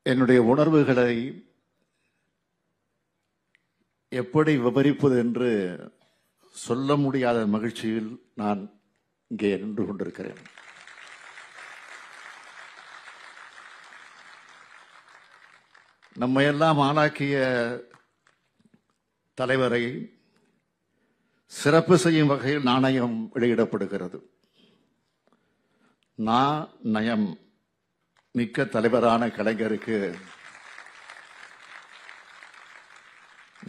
என்னுடைய உணர்வுகளை எப்படி விவரிப்பது என்று சொல்ல முடியாத மகிழ்ச்சியில் நான் இங்கே நின்று கொண்டிருக்கிறேன். நம்மையெல்லாம் ஆளாக்கிய தலைவரை சிறப்பு செய்யும் வகையில் நாணயம் வெளியிடப்படுகிறது. நயம் மிக்க தலைவரான கலைஞருக்கு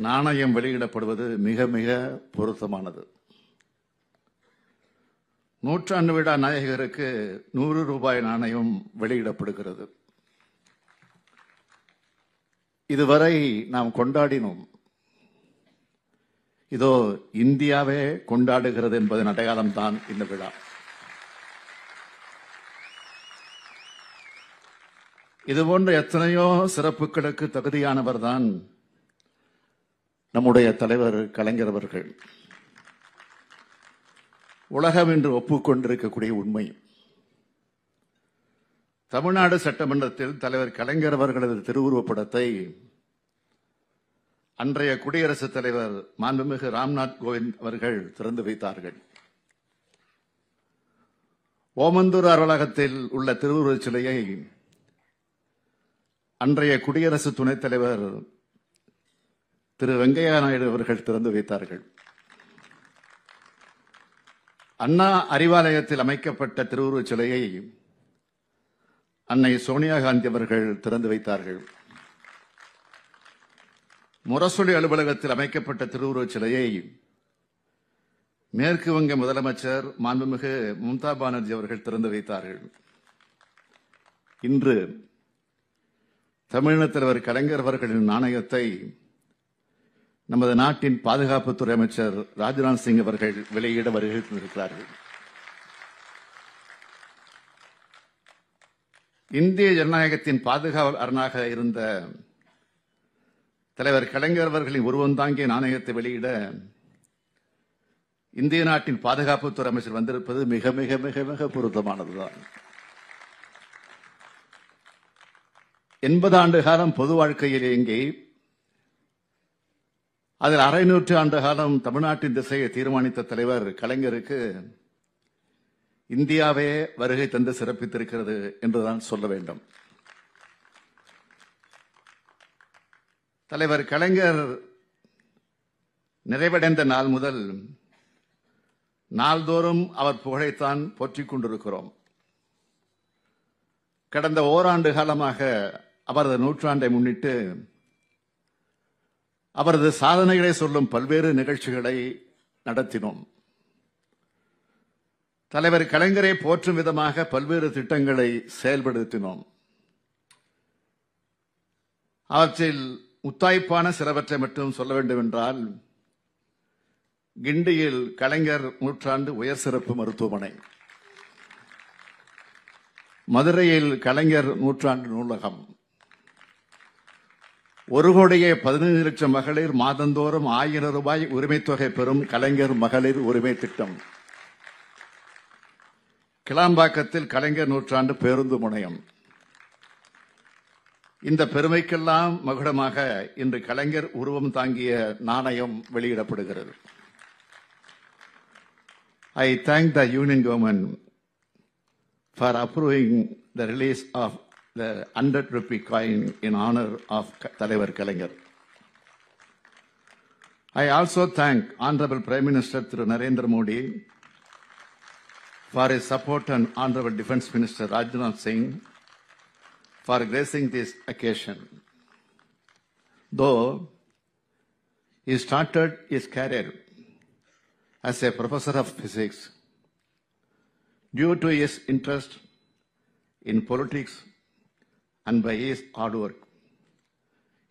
நாணயம் வெளியிடப்படுவது மிக மிக பொருத்தமானது. நூற்றாண்டு விழா நாயகருக்கு 100 ரூபாய் நாணயம் வெளியிடப்படுகிறது. இதுவரை நாம் கொண்டாடினோம். இதோ இந்தியாவே கொண்டாடுகிறது என்பதன் அடையாளம்தான் இந்த விழா. இதுபோன்ற எத்தனையோ சிறப்புகளுக்கு தகுதியானவர் தான் நம்முடைய தலைவர் கலைஞர் அவர்கள். உலகம் என்று ஒப்புக்கொண்டிருக்கக்கூடிய உண்மை. தமிழ்நாடு சட்டமன்றத்தில் தலைவர் கலைஞர் அவர்களது திருவுருவப்படத்தை அன்றைய குடியரசுத் தலைவர் மாண்புமிகு ராம்நாத் கோவிந்த் அவர்கள் திறந்து வைத்தார்கள். ஓமந்தூர் அலுவலகத்தில் உள்ள திருவுருவச் சிலையை அன்றைய குடியரசு துணைத் தலைவர் திரு வெங்கையா நாயுடு அவர்கள் திறந்து வைத்தார்கள். அண்ணா அறிவாலயத்தில் அமைக்கப்பட்ட திருவுருவச் சிலையை அன்னை சோனியா காந்தி அவர்கள் திறந்து வைத்தார்கள். முரசொலி அலுவலகத்தில் அமைக்கப்பட்ட திருவுருவச் சிலையை மேற்கு வங்க முதலமைச்சர் மாண்புமிகு மம்தா பானர்ஜி அவர்கள் திறந்து வைத்தார்கள். இன்று தமிழக தலைவர் கலைஞர் அவர்களின் நாணயத்தை நமது நாட்டின் பாதுகாப்புத்துறை அமைச்சர் ராஜ்நாத் சிங் அவர்கள் வெளியிட வருகிறார்கள். இந்திய ஜனநாயகத்தின் பாதுகாவல் அரணாக இருந்த தலைவர் கலைஞர் அவர்களின் உருவம் தாங்கிய நாணயத்தை வெளியிட இந்திய நாட்டின் பாதுகாப்புத்துறை அமைச்சர் வந்திருப்பது மிக மிக மிக மிக பொருத்தமானதுதான். 80 ஆண்டு காலம் பொது வாழ்க்கையில் இயங்கி அதில் அரை நூற்றாண்டு காலம் தமிழ்நாட்டின் திசையை தீர்மானித்த தலைவர் கலைஞருக்கு இந்தியாவே வருகை தந்து சிறப்பித்திருக்கிறது என்றுதான் சொல்ல வேண்டும். தலைவர் கலைஞர் நிறைவடைந்த நாள் முதல் நாள்தோறும் அவர் புகழைத்தான் போற்றிக் கொண்டிருக்கிறோம். கடந்த ஓராண்டு காலமாக அவரது நூற்றாண்டை முன்னிட்டு அவரது சாதனைகளை சொல்லும் பல்வேறு நிகழ்ச்சிகளை நடத்தினோம். தலைவர் கலைஞரை போற்றும் விதமாக பல்வேறு திட்டங்களை செயல்படுத்தினோம். அவற்றில் முத்தாய்ப்பான சிலவற்றை மட்டும் சொல்ல வேண்டும் என்றால், கிண்டியில் கலைஞர் நூற்றாண்டு உயர் சிறப்பு மருத்துவமனை, மதுரையில் கலைஞர் நூற்றாண்டு நூலகம், 1,15,00,000 மகளிர் மாதந்தோறும் 1000 ரூபாய் உரிமைத் தொகை பெறும் கலைஞர் மகளிர் உரிமை திட்டம், கிளாம்பாக்கத்தில் கலைஞர் நூற்றாண்டு பேருந்து முனையம். இந்த பெருமைக்கெல்லாம் மகுடமாக இன்று கலைஞர் உருவம் தாங்கிய நாணயம் வெளியிடப்படுகிறது. I thank the Union Government for approving the release of the 100 rupee coin in honor of தலைவர் கலைஞர். I also thank Honorable Prime Minister Thiru Narendra Modi for his support and Honorable Defence Minister Rajnath Singh for gracing this occasion. Though he started his career as a professor of physics, due to his interest in politics and by his hard work,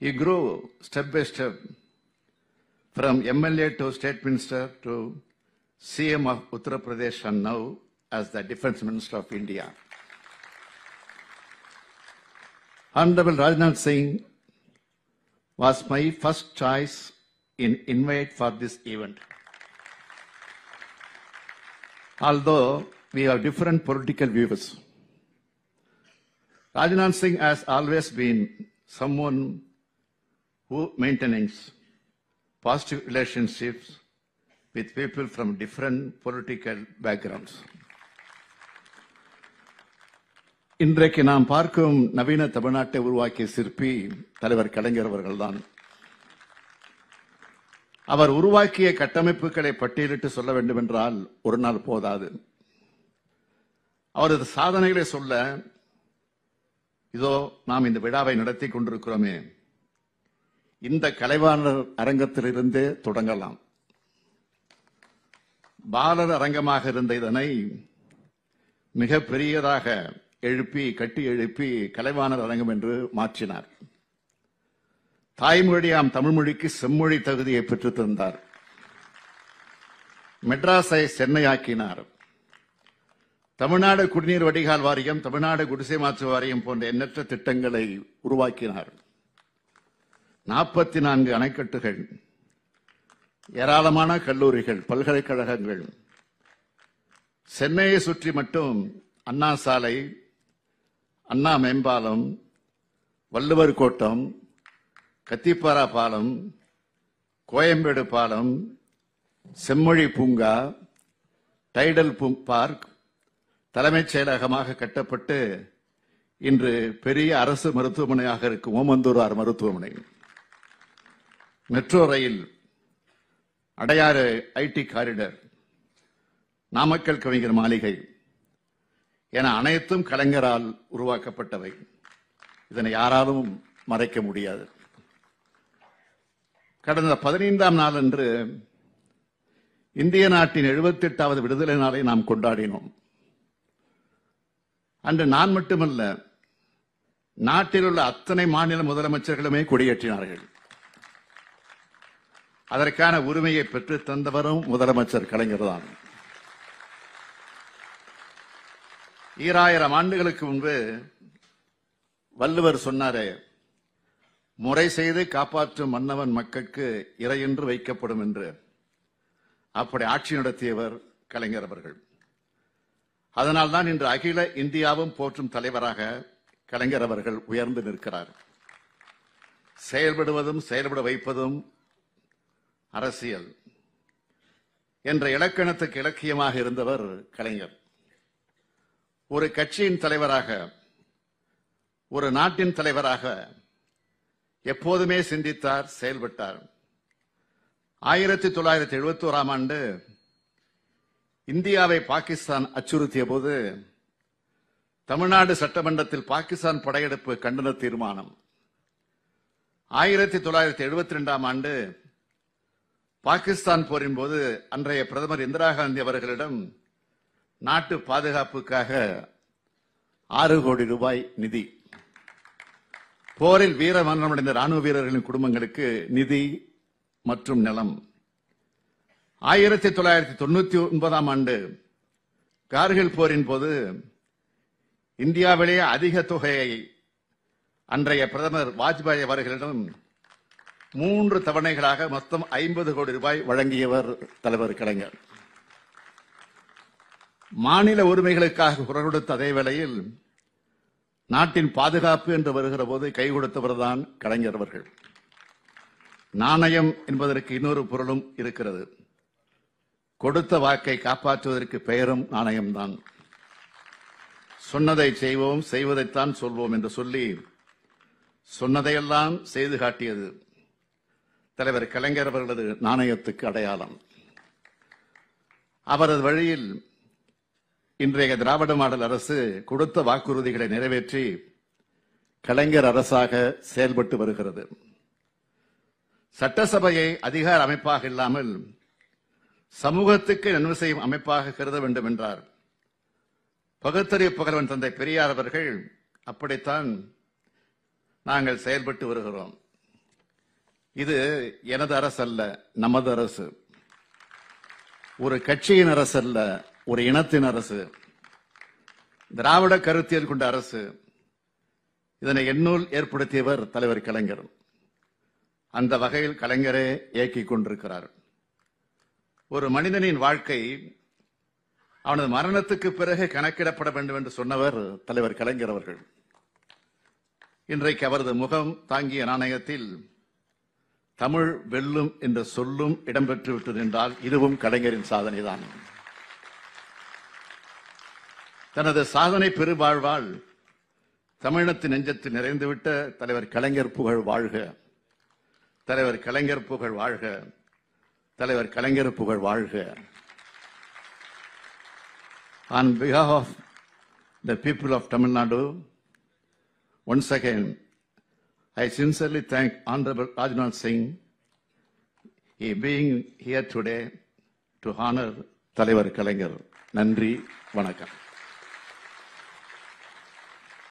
he grew step by step from MLA to State Minister to CM of Uttar Pradesh and now as the Defence Minister of India. Honorable Rajnath Singh was my first choice in invite for this event. Although we have different political views, Rajnath Singh has always been someone who maintains positive relationships with people from different political backgrounds. இன்றைக்கு நாம் பார்க்கும் நவீன தமிழ்நாட்டை உருவாக்கிய சிற்பி தலைவர் கலைஞர் அவர்கள்தான். அவர் உருவாக்கிய கட்டமைப்புகளை பட்டியலிட்டு சொல்ல வேண்டும் என்றால் ஒரு நாள் போதாது. அவரது சாதனைகளை சொல்ல இதோ நாம் இந்த விழாவை நடத்தி கொண்டிருக்கிறோமே, இந்த கலைவாணர் அரங்கத்திலிருந்தே தொடங்கலாம். பாலர் அரங்கமாக இருந்த இதனை மிக பெரியதாக கட்டி எழுப்பி கலைவாணர் அரங்கம் என்று மாற்றினார். தாய்மொழியாம் தமிழ் மொழிக்கு செம்மொழி தகுதியை பெற்றுத் தந்தார். மெட்ராஸை சென்னையாக்கினார். தமிழ்நாடு குடிநீர் வடிகால் வாரியம், தமிழ்நாடு குடிசை மாற்று வாரியம் போன்ற எண்ணற்ற திட்டங்களை உருவாக்கினார். 44 அணைக்கட்டுகள், ஏராளமான கல்லூரிகள், பல்கலைக்கழகங்கள். சென்னையை சுற்றி மட்டும் அண்ணா சாலை, அண்ணா மேம்பாலம், வள்ளுவர் கோட்டம், கத்திப்பாரா பாலம், கோயம்பேடு பாலம், செம்மொழி பூங்கா, டைடல் பார்க் தலைமைச் செயலகமாக கட்டப்பட்டு இன்று பெரிய அரசு மருத்துவமனையாக இருக்கும் ஓமந்தூரார் மருத்துவமனை, metro rail, Adyar ID corridor, Namakkal கவிஞர் மாளிகை என அனைத்தும் கலைஞரால் உருவாக்கப்பட்டவை. இதனை யாராலும் மறைக்க முடியாது. கடந்த 15ஆம் நாளன்று இந்திய நாட்டின் 78வது விடுதலை நாளை நாம் கொண்டாடினோம். அன்று நான் மட்டுமல்ல, நாட்டில் உள்ள அத்தனை மாநில முதலமைச்சர்களுமே கொடியேற்றினார்கள். அதற்கான உரிமையை பெற்றுத் தந்தவரும் முதலமைச்சர் கலைஞர் தான். 2000 ஆண்டுகளுக்கு முன்பு வள்ளுவர் சொன்னாரே, முறை செய்து காப்பாற்றும் மன்னவன் மக்களுக்கு இறையென்று வைக்கப்படும் என்று. அப்படி ஆட்சி நடத்தியவர் கலைஞர் அவர்கள். அதனால்தான் இன்று அகில இந்தியாவும் போற்றும் தலைவராக கலைஞர் அவர்கள் உயர்ந்து நிற்கிறார். செயல்படுவதும் செயல்பட வைப்பதும் அரசியல் என்ற இலக்கணத்துக்கு இலக்கியமாக இருந்தவர் கலைஞர். ஒரு கட்சியின் தலைவராக, ஒரு நாட்டின் தலைவராக எப்போதுமே சிந்தித்தார், செயல்பட்டார். 1971ஆம் ஆண்டு இந்தியாவை பாகிஸ்தான் அச்சுறுத்திய போது தமிழ்நாடு சட்டமன்றத்தில் பாகிஸ்தான் படையெடுப்பு கண்டன தீர்மானம். 1972ஆம் ஆண்டு பாகிஸ்தான் போரின் போது அன்றைய பிரதமர் இந்திரா காந்தி அவர்களிடம் நாட்டு பாதுகாப்புக்காக 6 கோடி ரூபாய் நிதி, போரில் வீர மரணமடைந்த ராணுவ வீரர்களின் குடும்பங்களுக்கு நிதி மற்றும் நிலம். 1999ஆம் ஆண்டு கார்கில் போரின் போது இந்தியாவிலேயே அதிக தொகையை அன்றைய பிரதமர் வாஜ்பாய் அவர்களிடம் 3 தவணைகளாக மொத்தம் 50 கோடி ரூபாய் வழங்கியவர் தலைவர் கலைஞர். மாநில உரிமைகளுக்காக குரல் கொடுத்த அதே வேளையில் நாட்டின் பாதுகாப்பு என்று வருகிற போது கை கொடுத்தவர்தான் கலைஞர் அவர்கள். நாணயம் என்பதற்கு இன்னொரு பொருளும் இருக்கிறது. கொடுத்த வாக்கை காப்பாற்றுவதற்கு பெயரும் நாணயம்தான். சொன்னதை செய்வோம், செய்வதைத்தான் சொல்வோம் என்று சொல்லி சொன்னதையெல்லாம் செய்து காட்டியது தலைவர் கலைஞர் அவர்களது நாணயத்துக்கு அடையாளம். அவரது வழியில் இன்றைய திராவிட மாடல் அரசு கொடுத்த வாக்குறுதிகளை நிறைவேற்றி கலைஞர் அரசாக செயல்பட்டு வருகிறது. சட்டசபையை அதிகார அமைப்பாக இல்லாமல் சமூகத்துக்கு நன்மை செய்யும் அமைப்பாக கருத வேண்டும் என்றார் பகுத்தறிவு புகழ்வன் தந்தை பெரியார் அவர்கள். அப்படித்தான் நாங்கள் செயல்பட்டு வருகிறோம். இது எனது அரசு அல்ல, நமது அரசு. ஒரு கட்சியின் அரசு அல்ல, ஒரு இனத்தின் அரசு. திராவிட கருத்தியல் கொண்ட அரசு. இதனை எண்ணூல் ஏற்படுத்தியவர் தலைவர் கலைஞர். அந்த வகையில் கலைஞரே இயக்கிக் கொண்டிருக்கிறார். ஒரு மனிதனின் வாழ்க்கை அவனது மரணத்துக்கு பிறகு கணக்கிடப்பட வேண்டும் என்று சொன்னவர் தலைவர் கலைஞர் அவர்கள். இன்றைக்கு அவரது முகம் தாங்கிய நாணயத்தில் தமிழ் வெல்லும் என்ற சொல்லும் இடம்பெற்று விட்டது என்றால் இதுவும் கலைஞரின் சாதனைதான். தனது சாதனை பெருவாழ்வால் தமிழத்தின் நெஞ்சத்தில் நிறைந்துவிட்ட தலைவர் கலைஞர் புகழ் வாழ்க, தலைவர் கலைஞர் புகழ் வாழ்க, தலைவர் கலைஞர் புகழ் வாழ்க. On behalf of the people of Tamil Nadu, once again, I sincerely thank Honorable Rajnath Singh for being here today to honor தலைவர் கலைஞர். நன்றி, வணக்கம்.